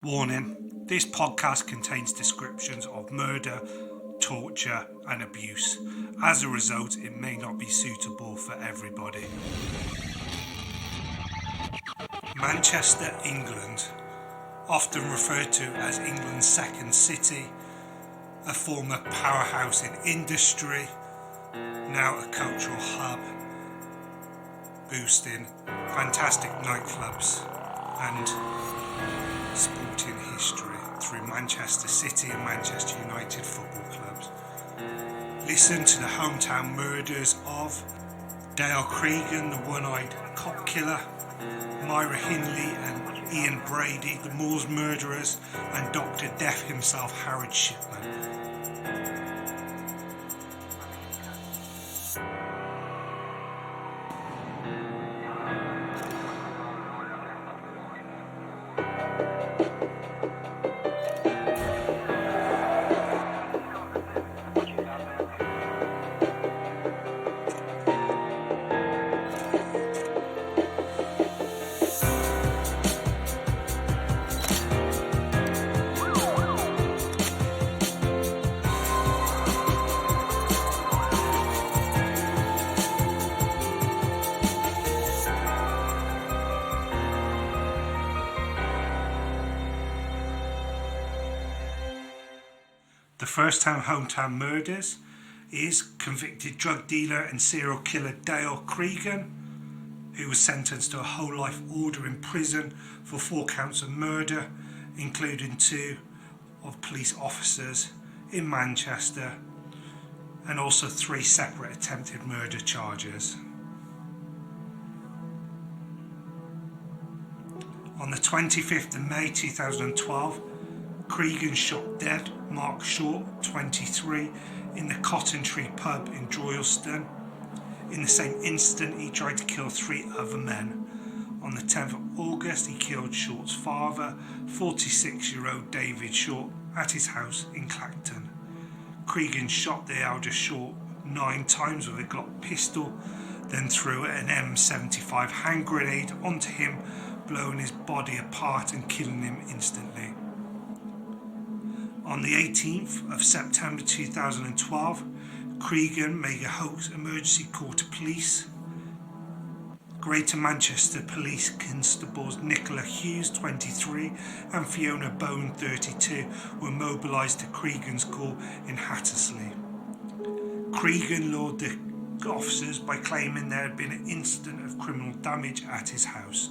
Warning, this podcast contains descriptions of murder, torture and abuse. As a result, it may not be suitable for everybody. Manchester, England, often referred to as England's second city, a former powerhouse in industry, now a cultural hub, boasting fantastic nightclubs and sporting history through Manchester City and Manchester United football clubs. Listen to the hometown murders of Dale Cregan, the one-eyed cop killer, Myra Hindley and Ian Brady, the Moors murderers, and Dr. Death himself, Harry Shipman. The first-time hometown murders is convicted drug dealer and serial killer Dale Cregan, who was sentenced to a whole life order in prison for 4 counts of murder, including 2 of police officers in Manchester, and also 3 separate attempted murder charges. On the 25th of May 2012, Creegan shot dead Mark Short, 23, in the Cotton Tree pub in Droylsden. In the same instant, he tried to kill 3 other men. On the 10th of August, he killed Short's father, 46-year-old David Short, at his house in Clacton. Creegan shot the elder Short 9 times with a Glock pistol, then threw an M75 hand grenade onto him, blowing his body apart and killing him instantly. On the 18th of September 2012, Creegan made a hoax emergency call to police. Greater Manchester Police Constables Nicola Hughes, 23, and Fiona Bone, 32, were mobilised to Creegan's call in Hattersley. Creegan lured the officers by claiming there had been an incident of criminal damage at his house.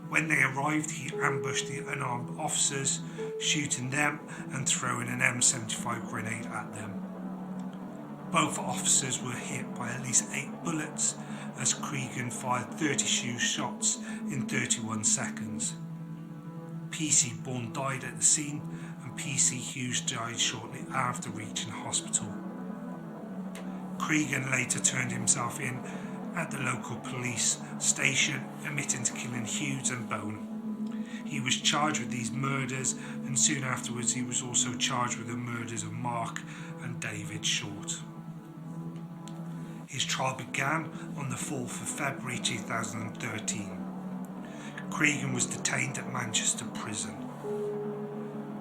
When they arrived, he ambushed the unarmed officers, shooting them and throwing an M75 grenade at them. Both officers were hit by at least 8 bullets as Creegan fired 32 shots in 31 seconds. PC Bourne died at the scene and PC Hughes died shortly after reaching hospital. Creegan later turned himself in at the local police station, admitting to killing Hughes and Bone. He was charged with these murders, and soon afterwards he was also charged with the murders of Mark and David Short. His trial began on the 4th of February 2013. Creegan was detained at Manchester Prison.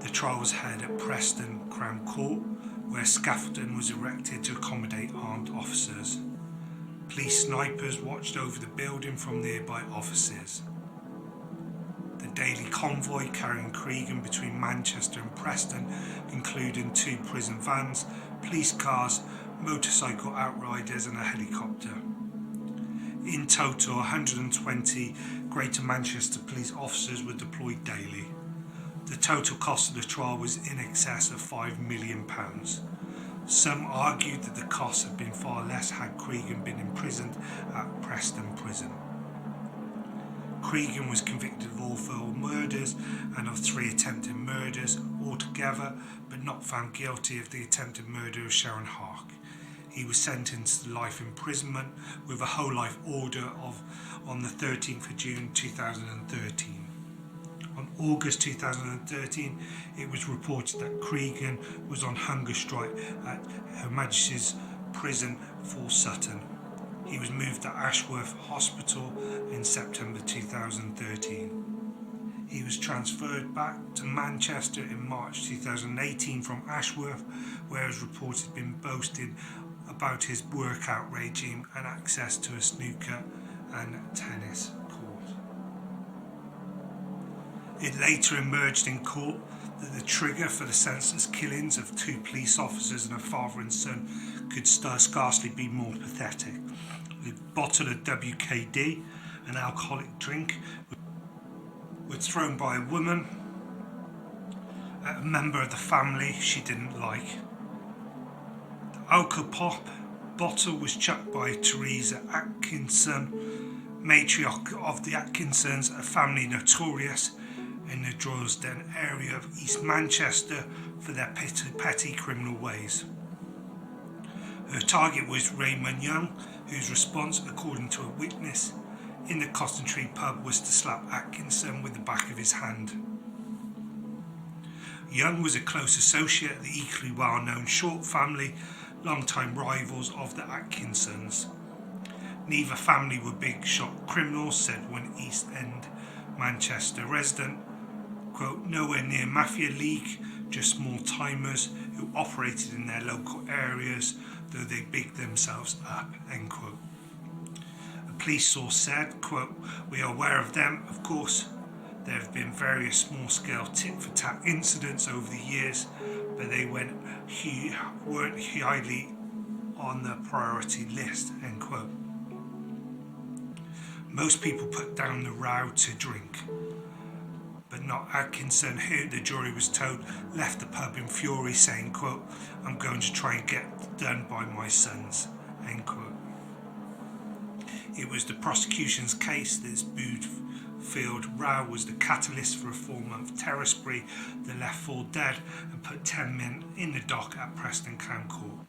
The trial was held at Preston Crown Court, where scaffolding was erected to accommodate armed officers. Police snipers watched over the building from nearby offices. The daily convoy carrying Creegan between Manchester and Preston, including 2 prison vans, police cars, motorcycle outriders and a helicopter. In total, 120 Greater Manchester police officers were deployed daily. The total cost of the trial was in excess of £5 million. Some argued that the costs had been far less had Creegan been imprisoned at Preston Prison. Creegan was convicted of all 4 murders and of 3 attempted murders altogether, but not found guilty of the attempted murder of Sharon Hark. He was sentenced to life imprisonment with a whole life order on the 13th of June 2013. On August 2013, it was reported that Creegan was on hunger strike at Her Majesty's Prison for Sutton. He was moved to Ashworth Hospital in September 2013. He was transferred back to Manchester in March 2018 from Ashworth, where he was reported been boasting about his workout regime and access to a snooker and tennis court. It later emerged in court that the trigger for the senseless killings of 2 police officers and a father and son could scarcely be more pathetic. A bottle of WKD, an alcoholic drink, was thrown by a woman at a member of the family she didn't like. The alcopop bottle was chucked by Teresa Atkinson, matriarch of the Atkinsons, a family notorious in the Droylsden area of East Manchester for their petty criminal ways. Her target was Raymond Young, whose response, according to a witness in the Cotton Tree pub, was to slap Atkinson with the back of his hand. Young was a close associate of the equally well-known Short family, long-time rivals of the Atkinsons. Neither family were big-shot criminals, said one East End Manchester resident. Quote, nowhere near Mafia League, just small-timers who operated in their local areas, though they bigged themselves up, end quote. A police source said, quote, we are aware of them, of course. There have been various small-scale tit-for-tat incidents over the years, but they weren't highly on the priority list, end quote. Most people put down the row to drink, but not Atkinson, who, the jury was told, left the pub in fury, saying, quote, I'm going to try and get done by my sons, end quote. It was the prosecution's case that this Boothfield row was the catalyst for a 4-month terror spree that left 4 dead and put 10 men in the dock at Preston Crown Court.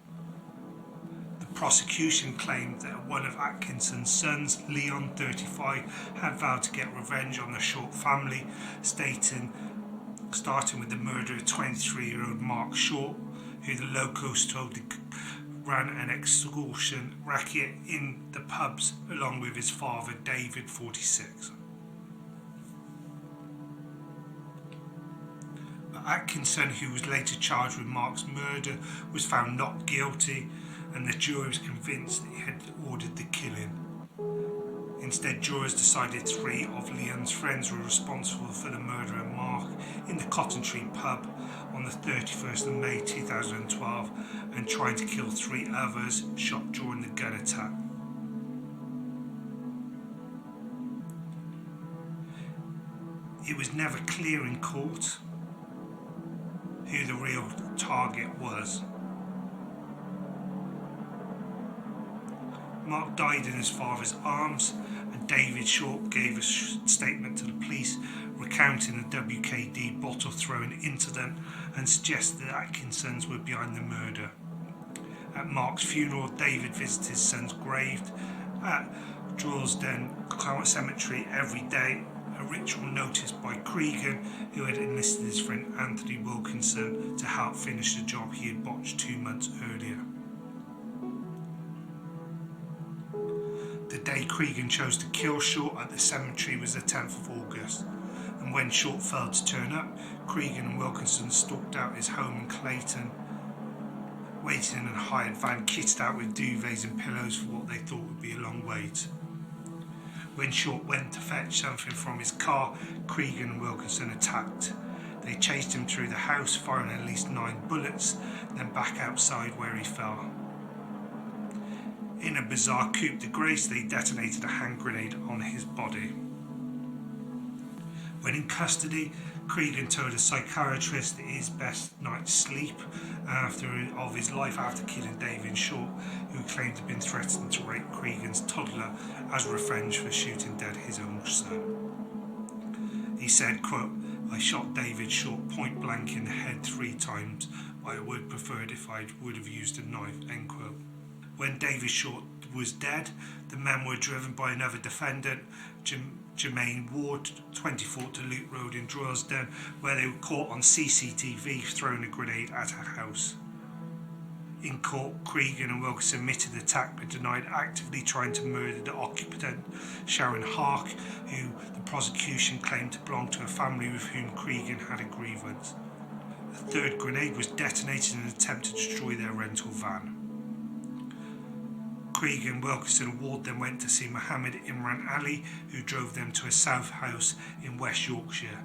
The prosecution claimed that one of Atkinson's sons, Leon, 35, had vowed to get revenge on the Short family, starting with the murder of 23-year-old Mark Short, who the locals told ran an extortion racket in the pubs along with his father, David, 46. But Atkinson, who was later charged with Mark's murder, was found not guilty, and the jury was convinced that he had ordered the killing. Instead, jurors decided 3 of Leon's friends were responsible for the murder of Mark in the Cotton Tree pub on the 31st of May 2012 and trying to kill 3 others shot during the gun attack. It was never clear in court who the real target was. Mark died in his father's arms, and David Short gave a statement to the police recounting the WKD bottle throwing incident and suggested that Atkinsons were behind the murder. At Mark's funeral, David visited his son's grave at Droylsden Cemetery every day, a ritual noticed by Creegan, who had enlisted his friend Anthony Wilkinson to help finish the job he had botched 2 months earlier. The day Creegan chose to kill Short at the cemetery was the 10th of August, and when Short failed to turn up, Creegan and Wilkinson stalked out his home in Clayton, waiting in a hired van kitted out with duvets and pillows for what they thought would be a long wait. When Short went to fetch something from his car, Creegan and Wilkinson attacked. They chased him through the house, firing at least 9 bullets, then back outside where he fell. In a bizarre coup de grace, they detonated a hand grenade on his body. When in custody, Creegan told a psychiatrist that his best night's sleep of his life after killing David Short, who claimed to have been threatened to rape Creegan's toddler as revenge for shooting dead his own son. He said, quote, I shot David Short point blank in the head 3 times, but I would prefer it if I would have used a knife, end quote. When David Short was dead, the men were driven by another defendant, Jermaine Ward, 24 to Lute Road in Droylsden, where they were caught on CCTV throwing a grenade at a house. In court, Creegan and Wilkinson admitted the attack but denied actively trying to murder the occupant, Sharon Hark, who the prosecution claimed to belong to a family with whom Creegan had a grievance. A third grenade was detonated in an attempt to destroy their rental van. Creegan and Wilkinson Ward then went to see Mohammed Imran Ali, who drove them to a south house in West Yorkshire.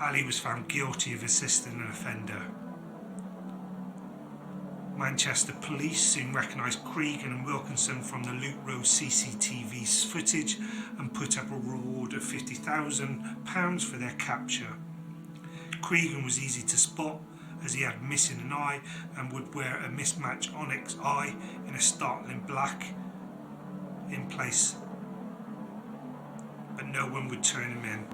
Ali was found guilty of assisting an offender. Manchester police soon recognised Creegan and Wilkinson from the Loot Road CCTV footage and put up a reward of £50,000 for their capture. Creegan was easy to spot as he had missing an eye and would wear a mismatched onyx eye in a startling black in place, but no one would turn him in.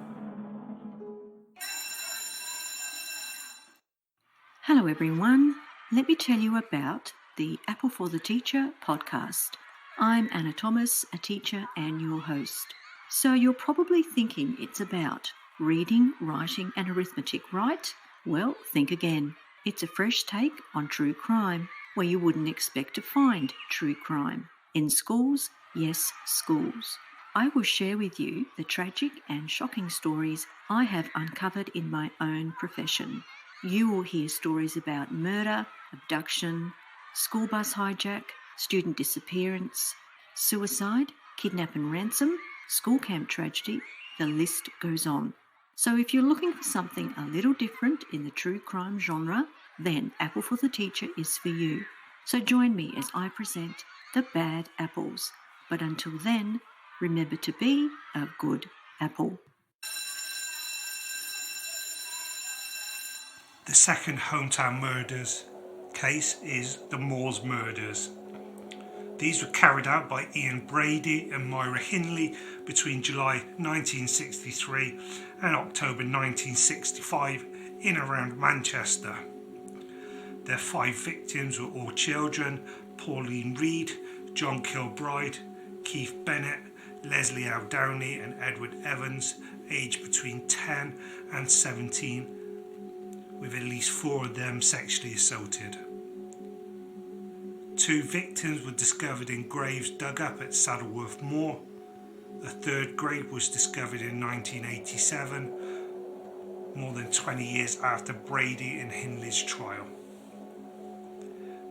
Hello everyone, let me tell you about the Apple for the Teacher podcast. I'm Anna Thomas, a teacher and your host. So you're probably thinking it's about reading, writing and arithmetic, right? Well, think again. It's a fresh take on true crime, where you wouldn't expect to find true crime. In schools, yes, schools. I will share with you the tragic and shocking stories I have uncovered in my own profession. You will hear stories about murder, abduction, school bus hijack, student disappearance, suicide, kidnap and ransom, school camp tragedy, the list goes on. So if you're looking for something a little different in the true crime genre, then Apple for the Teacher is for you. So join me as I present the bad apples. But until then, remember to be a good apple. The second hometown murders case is the Moors murders. These were carried out by Ian Brady and Myra Hindley between July 1963 and October 1965 in and around Manchester. Their 5 victims were all children: Pauline Reed, John Kilbride, Keith Bennett, Leslie L. Downey and Edward Evans, aged between 10 and 17, with at least 4 of them sexually assaulted. 2 victims were discovered in graves dug up at Saddleworth Moor. A third grave was discovered in 1987, more than 20 years after Brady and Hindley's trial.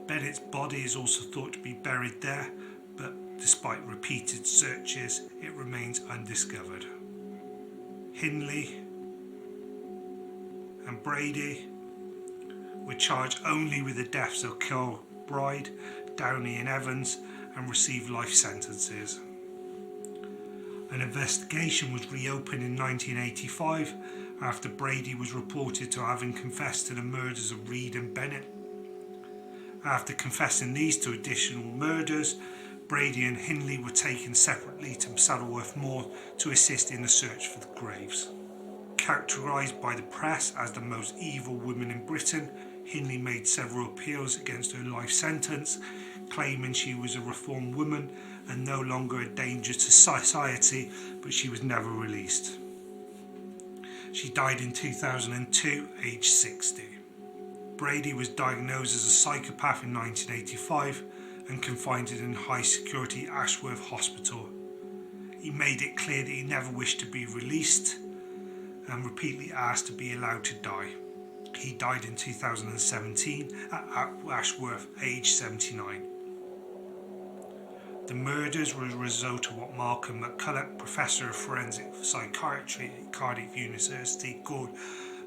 Bennett's body is also thought to be buried there, but despite repeated searches, it remains undiscovered. Hindley and Brady were charged only with the deaths of Kilbride, Downey and Evans and received life sentences. An investigation was reopened in 1985 after Brady was reported to having confessed to the murders of Reed and Bennett. After confessing these 2 additional murders, Brady and Hindley were taken separately to Saddleworth Moor to assist in the search for the graves. Characterised by the press as the most evil woman in Britain, Hindley made several appeals against her life sentence, claiming she was a reformed woman and no longer a danger to society, but she was never released. She died in 2002, aged 60. Brady was diagnosed as a psychopath in 1985 and confined in high security Ashworth Hospital. He made it clear that he never wished to be released and repeatedly asked to be allowed to die. He died in 2017 at Ashworth, aged 79. The murders were a result of what Malcolm McCulloch, Professor of Forensic Psychiatry at Cardiff University, called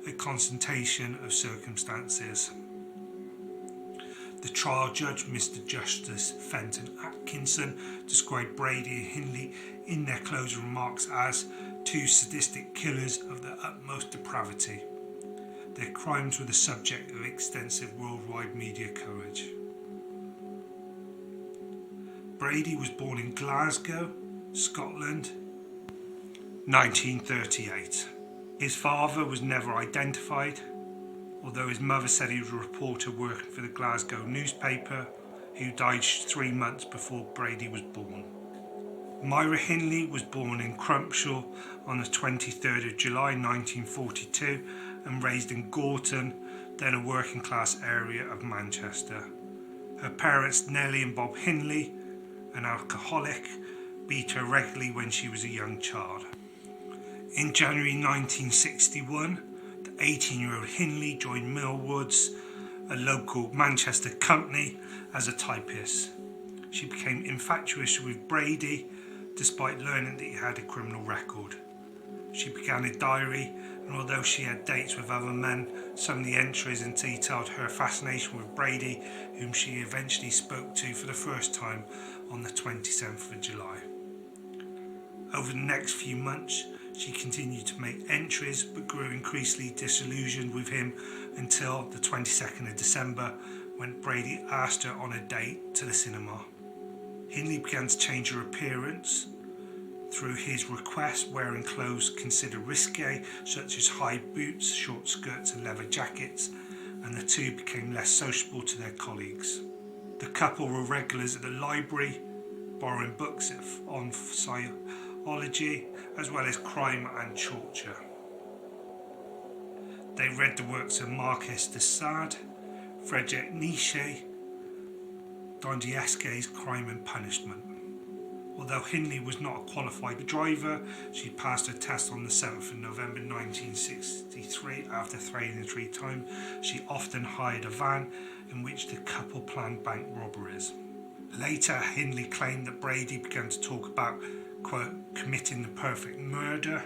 a concentration of circumstances. The trial judge, Mr. Justice Fenton Atkinson, described Brady and Hindley in their closing remarks as 2 sadistic killers of the utmost depravity. Their crimes were the subject of extensive worldwide media coverage. Brady was born in Glasgow, Scotland, 1938. His father was never identified, although his mother said he was a reporter working for the Glasgow newspaper, who died 3 months before Brady was born. Myra Hindley was born in Crumpshaw on the 23rd of July 1942 and raised in Gorton, then a working class area of Manchester. Her parents, Nellie and Bob Hindley, an alcoholic, beat her regularly when she was a young child. In January 1961, the 18-year-old Hindley joined Millwoods, a local Manchester company, as a typist. She became infatuous with Brady, despite learning that he had a criminal record. She began a diary, and although she had dates with other men, some of the entries detailed her fascination with Brady, whom she eventually spoke to for the first time on the 27th of July. Over the next few months, she continued to make entries but grew increasingly disillusioned with him until the 22nd of December, when Brady asked her on a date to the cinema. Hindley began to change her appearance through his request, wearing clothes considered risque, such as high boots, short skirts and leather jackets, and the two became less sociable to their colleagues. The couple were regulars at the library, borrowing books on psychology as well as crime and torture. They read the works of Marquis de Sade, Friedrich Nietzsche, Dostoevsky's Crime and Punishment. Although Hindley was not a qualified driver, she passed her test on the 7th of November 1963 after failing 3 times. She often hired a van in which the couple planned bank robberies. Later, Hindley claimed that Brady began to talk about, quote, committing the perfect murder,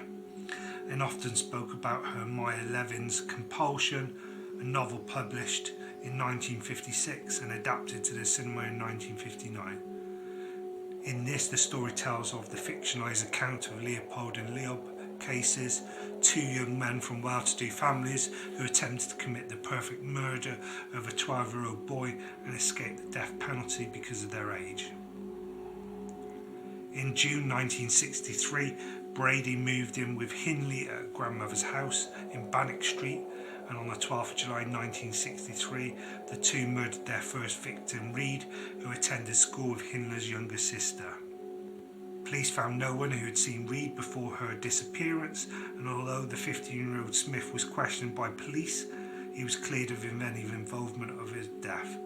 and often spoke about her Myra Levin's Compulsion, a novel published in 1956 and adapted to the cinema in 1959. In this, the story tells of the fictionalised account of Leopold and Leob cases, 2 young men from well-to-do families who attempted to commit the perfect murder of a 12-year-old boy and escape the death penalty because of their age. In June 1963, Brady moved in with Hindley at grandmother's house in Bannock Street, and on the 12th of July 1963, the two murdered their first victim, Reed, who attended school with Hindley's younger sister. Police found no one who had seen Reed before her disappearance, and although the 15-year-old Smith was questioned by police, he was cleared of any involvement of his death.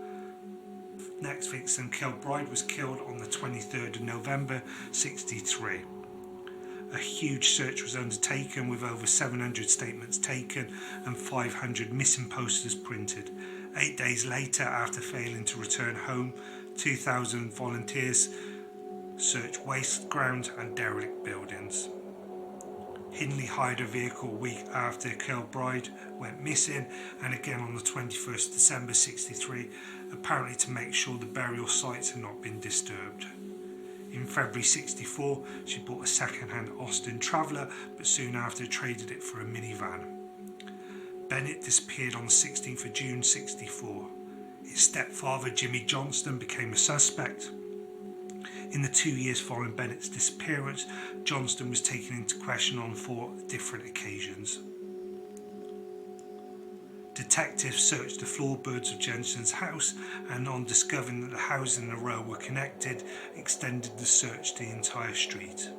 Next victim, Kilbride, was killed on the 23rd of November 1963. A huge search was undertaken with over 700 statements taken and 500 missing posters printed. 8 days later, after failing to return home, 2,000 volunteers searched waste ground and derelict buildings. Hindley hired a vehicle a week after Kilbride went missing, and again on the 21st December 1963, apparently to make sure the burial sites had not been disturbed. In February 1964, she bought a second-hand Austin Traveller, but soon after traded it for a minivan. Bennett disappeared on the 16th of June 1964. His stepfather, Jimmy Johnston, became a suspect. In the 2 years following Bennett's disappearance, Johnston was taken into question on 4 different occasions. Detectives searched the floorboards of Johnston's house, and on discovering that the houses in a row were connected, extended the search to the entire street.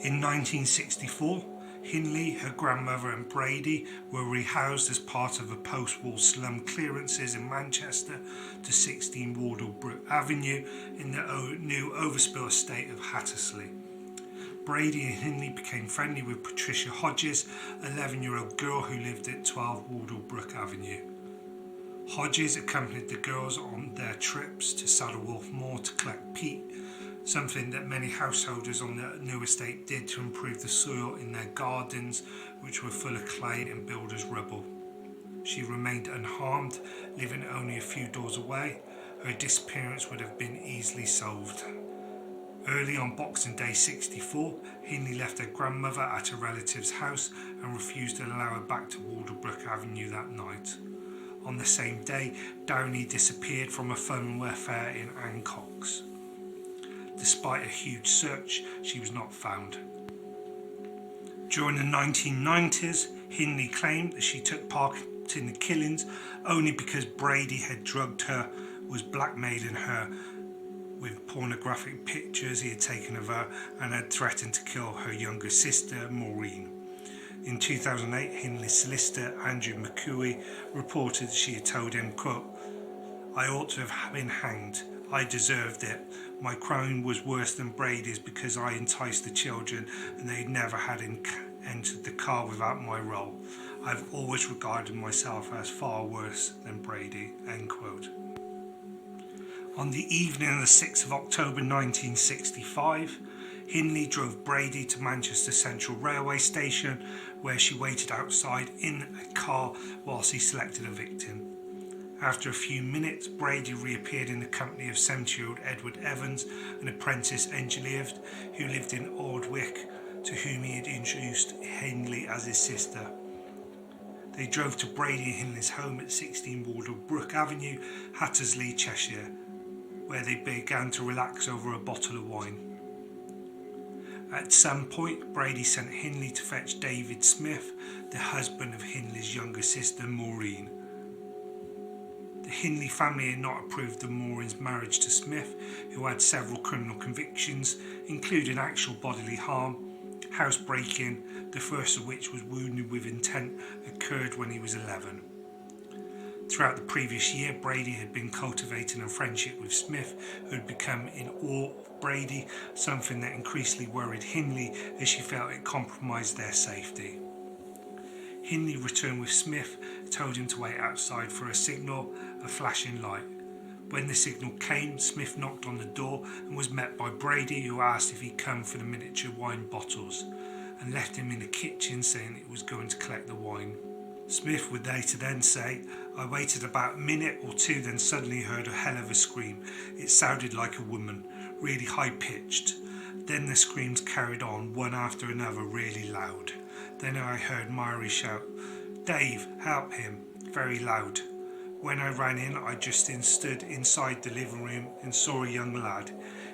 In 1964, Hindley, her grandmother and Brady were rehoused as part of a post-war slum clearances in Manchester to 16 Wardlebrook Avenue in the new Overspill estate of Hattersley. Brady and Hindley became friendly with Patricia Hodges, an 11-year-old girl who lived at 12 Wardlebrook Avenue. Hodges accompanied the girls on their trips to Saddlewolf Moor to collect peat, something that many householders on the new estate did to improve the soil in their gardens, which were full of clay and builders' rubble. She remained unharmed, living only a few doors away. Her disappearance would have been easily solved. Early on Boxing Day 1964, Hindley left her grandmother at a relative's house and refused to allow her back to Wardlebrook Avenue that night. On the same day, Downey disappeared from a funwear fair in Ancox. Despite a huge search, she was not found. During the 1990s, Hindley claimed that she took part in the killings only because Brady had drugged her, was blackmailing her with pornographic pictures he had taken of her, and had threatened to kill her younger sister, Maureen. In 2008, Hindley's solicitor, Andrew McCooey, reported that she had told him, quote, I ought to have been hanged. I deserved it. My crime was worse than Brady's because I enticed the children and they never had entered the car without my role. I've always regarded myself as far worse than Brady." End quote. On the evening of the 6th of October 1965, Hindley drove Brady to Manchester Central Railway Station, where she waited outside in a car whilst he selected a victim. After a few minutes, Brady reappeared in the company of 70-year-old Edward Evans, an apprentice engineer who lived in Aldwick, to whom he had introduced Hindley as his sister. They drove to Brady and Hindley's home at 16 Wardlebrook Avenue, Hattersley, Cheshire, where they began to relax over a bottle of wine. At some point, Brady sent Hindley to fetch David Smith, the husband of Hindley's younger sister, Maureen. The Hindley family had not approved of Maureen's marriage to Smith, who had several criminal convictions, including actual bodily harm, housebreaking, the first of which was wounded with intent, occurred when he was 11. Throughout the previous year, Brady had been cultivating a friendship with Smith, who had become in awe of Brady, something that increasingly worried Hindley as she felt it compromised their safety. Hindley returned with Smith, told him to wait outside for a signal, a flashing light. When the signal came, Smith knocked on the door and was met by Brady, who asked if he'd come for the miniature wine bottles, and left him in the kitchen saying it was going to collect the wine. Smith would later then say, "I waited about a minute or two, then suddenly heard a hell of a scream. It sounded like a woman, really high-pitched. Then the screams carried on, one after another, really loud. Then I heard Myra shout, 'Dave, help him,' very loud. When I ran in, I just stood inside the living room and saw a young lad.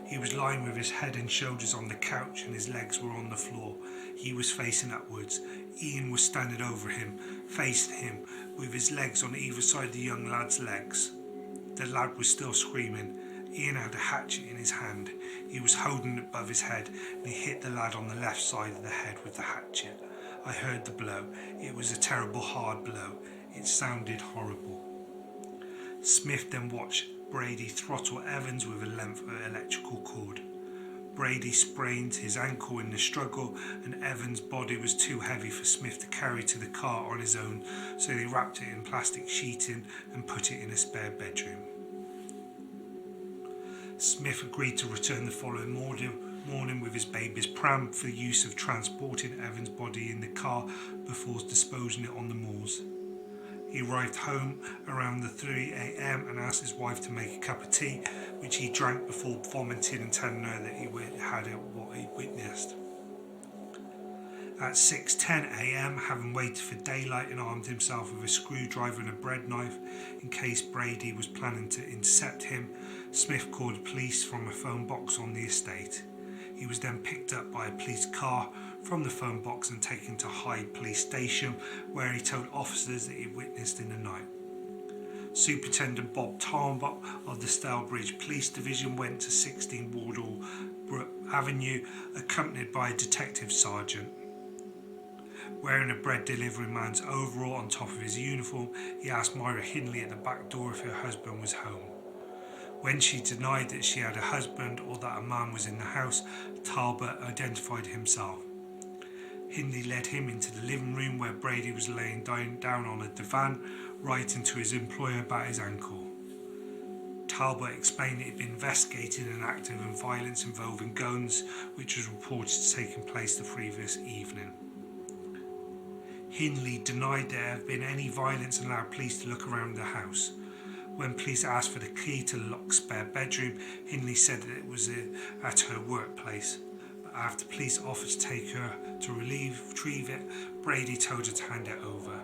He was lying with his head and shoulders on the couch and his legs were on the floor. He was facing upwards. Ian was standing over him, facing him, with his legs on either side of the young lad's legs. The lad was still screaming. Ian had a hatchet in his hand. He was holding it above his head and he hit the lad on the left side of the head with the hatchet. I heard the blow. It was a terrible hard blow. It sounded horrible." Smith then watched Brady throttle Evans with a length of electrical cord. Brady sprained his ankle in the struggle and Evans' body was too heavy for Smith to carry to the car on his own, so they wrapped it in plastic sheeting and put it in a spare bedroom. Smith agreed to return the following morning with his baby's pram for the use of transporting Evans' body in the car before disposing it on the moors. He arrived home around the 3 a.m. and asked his wife to make a cup of tea, which he drank before vomiting and telling her that he had what he witnessed. At 6:10 a.m, having waited for daylight and armed himself with a screwdriver and a bread knife in case Brady was planning to intercept him, Smith called the police from a phone box on the estate. He was then picked up by a police car from the phone box and taken to Hyde Police Station, where he told officers that he witnessed in the night. Superintendent Bob Talbot of the Stalybridge Police Division went to 16 Wardlebrook Avenue, accompanied by a detective sergeant. Wearing a bread delivery man's overall on top of his uniform, he asked Myra Hindley at the back door if her husband was home. When she denied that she had a husband or that a man was in the house, Talbot identified himself. Hindley led him into the living room where Brady was laying down on a divan, writing to his employer about his ankle. Talbot explained that he had been investigating an act of violence involving guns, which was reported to have taken place the previous evening. Hindley denied there had been any violence and allowed police to look around the house. When police asked for the key to the locked spare bedroom, Hindley said that it was at her workplace. But after police offered to take her to retrieve it, Brady told her to hand it over.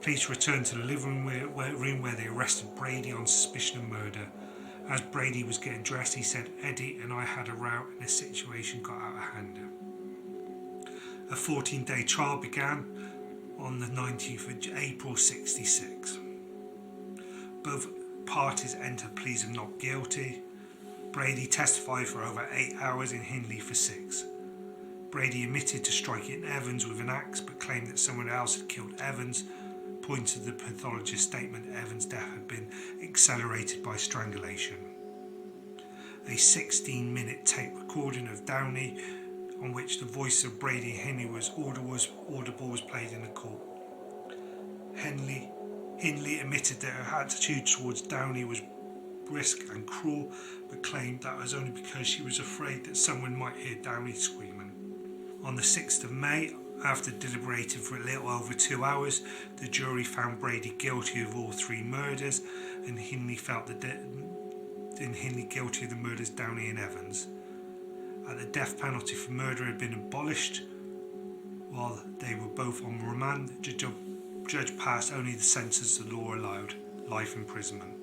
Police returned to the living room where they arrested Brady on suspicion of murder. As Brady was getting dressed, he said, "Eddie and I had a row and the situation got out of hand." A 14-day trial began on the 19th of April 1966. Both parties entered pleas of not guilty. Brady testified for over 8 hours and Hindley for 6. Brady admitted to striking Evans with an axe but claimed that someone else had killed Evans. point of the pathologist's statement, Evans' death had been accelerated by strangulation. A 16-minute tape recording of Downey, on which the voice of Brady and Hindley was audible, was played in the court. Hindley admitted that her attitude towards Downey was brisk and cruel, but claimed that was only because she was afraid that someone might hear Downey screaming. On the 6th of May, after deliberating for a little over 2 hours, the jury found Brady guilty of all 3 murders, and Hindley guilty of the murders Downey and Evans. The death penalty for murder had been abolished. While they were both on remand, the judge passed only the sentence the law allowed: life imprisonment.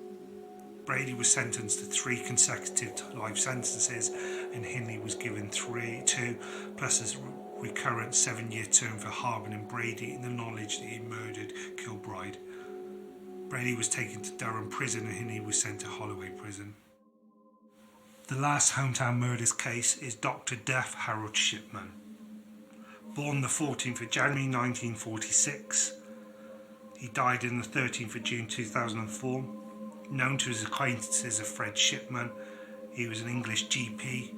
Brady was sentenced to 3 consecutive life sentences, and Hindley was given 2 plus a recurrent 7-year term for harbouring Brady in the knowledge that he murdered Kilbride. Brady was taken to Durham prison and Hindley was sent to Holloway prison. The last hometown murders case is Dr. Death Harold Shipman. Born the 14th of January 1946, he died on the 13th of June 2004. Known to his acquaintances as Fred Shipman, he was an English GP,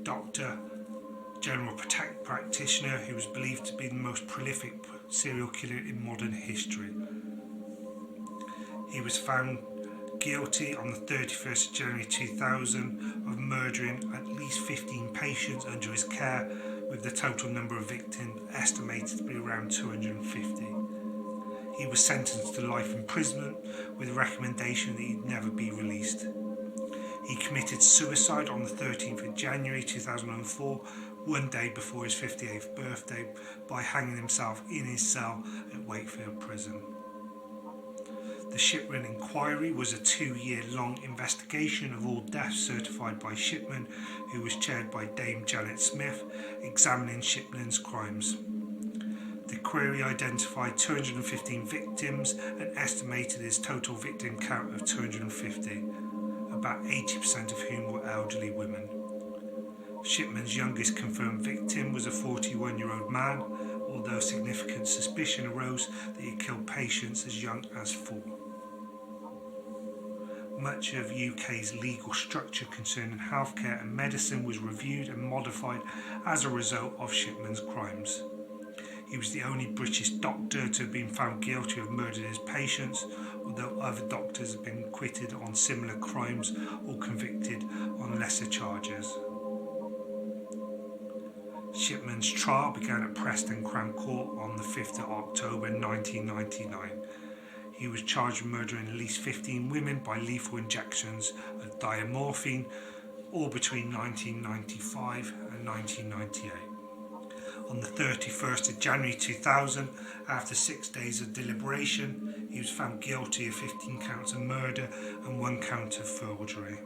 doctor, general practitioner who was believed to be the most prolific serial killer in modern history. He was found guilty on the 31st of January 2000 of murdering at least 15 patients under his care, with the total number of victims estimated to be around 250. He was sentenced to life imprisonment with a recommendation that he'd never be released. He committed suicide on the 13th of January 2004, one day before his 58th birthday, by hanging himself in his cell at Wakefield Prison. The Shipman Inquiry was a 2-year-long investigation of all deaths certified by Shipman, who was chaired by Dame Janet Smith, examining Shipman's crimes. The query identified 215 victims and estimated his total victim count of 250, about 80% of whom were elderly women. Shipman's youngest confirmed victim was a 41-year-old man, although significant suspicion arose that he killed patients as young as 4. Much of UK's legal structure concerning healthcare and medicine was reviewed and modified as a result of Shipman's crimes. He was the only British doctor to have been found guilty of murdering his patients, although other doctors have been acquitted on similar crimes or convicted on lesser charges. Shipman's trial began at Preston Crown Court on the 5th of October 1999. He was charged with murdering at least 15 women by lethal injections of diamorphine, all between 1995 and 1998. On the 31st of January 2000, after 6 days of deliberation, he was found guilty of 15 counts of murder and 1 count of forgery.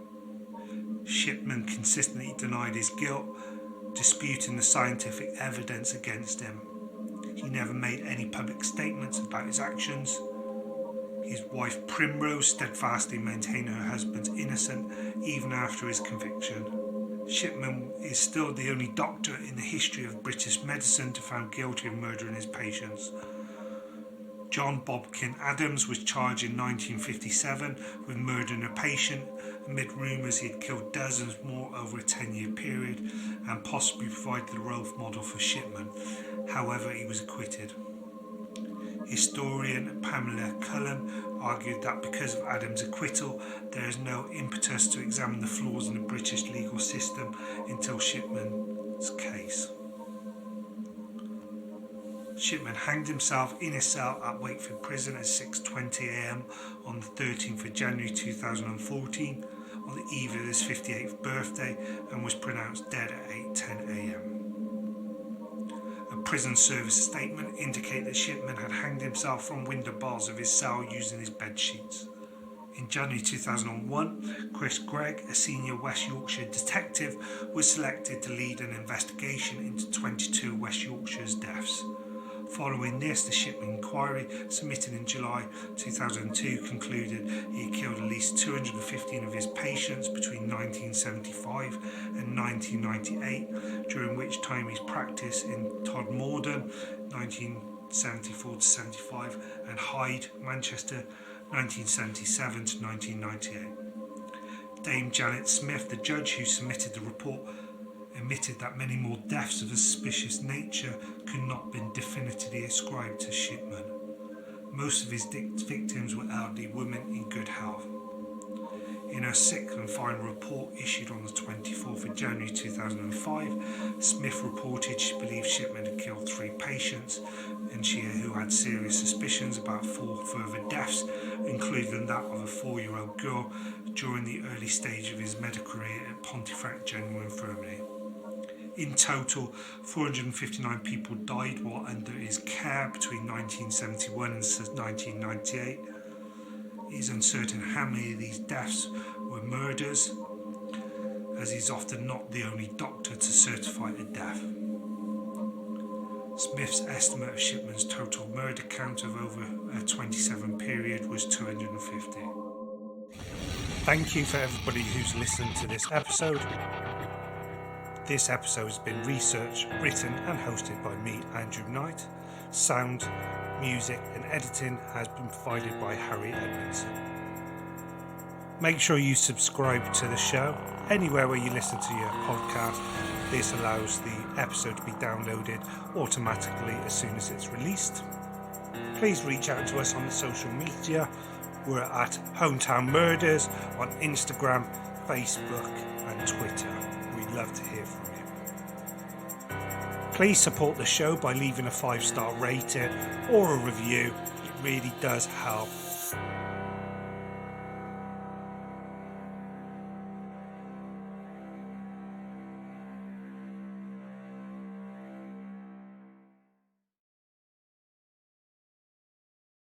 Shipman consistently denied his guilt, disputing the scientific evidence against him. He never made any public statements about his actions. His wife Primrose steadfastly maintained her husband's innocence even after his conviction. Shipman is still the only doctor in the history of British medicine to be found guilty of murdering his patients. John Bobkin Adams was charged in 1957 with murdering a patient amid rumours he had killed dozens more over a 10-year period and possibly provided the role model for Shipman. However, he was acquitted. Historian Pamela Cullen argued that because of Adams' acquittal, there is no impetus to examine the flaws in the British legal system until Shipman's case. Shipman hanged himself in his cell at Wakefield Prison at 6:20 a.m. on the 13th of January 2014, on the eve of his 58th birthday, and was pronounced dead at 8:10 a.m. A prison service statement indicated that Shipman had hanged himself from window bars of his cell using his bed sheets. In January 2001, Chris Gregg, a senior West Yorkshire detective, was selected to lead an investigation into 22 West Yorkshire's deaths. Following this, the Shipman Inquiry, submitted in July 2002, concluded he had killed at least 215 of his patients between 1975 and 1998, during which time his practice in Todmorden, 19 1974 to 75, and Hyde, Manchester, 1977 to 1998. Dame Janet Smith, the judge who submitted the report, admitted that many more deaths of a suspicious nature could not have been definitively ascribed to Shipman. Most of his victims were elderly women in good health. In her sixth and final report issued on the 24th of January 2005, Smith reported she believed Shipman had killed 3 patients and she who had serious suspicions about 4 further deaths, including that of a 4-year-old girl during the early stage of his medical career at Pontefract General Infirmary. In total, 459 people died while under his care between 1971 and 1998. It is uncertain how many of these deaths were murders, as he's often not the only doctor to certify a death. Smith's estimate of Shipman's total murder count of over a 27 period was 250. Thank you for everybody who's listened to this episode. This episode has been researched, written and hosted by me, Andrew Knight. Sound, music and editing has been provided by Harry Edmondson. Make sure you subscribe to the show anywhere where you listen to your podcast. This allows the episode to be downloaded automatically as soon as it's released. Please reach out to us on the social media. We're at Hometown Murders on Instagram, Facebook and Twitter. We'd love to hear from you. Please support the show by leaving a 5-star rating or a review. It really does help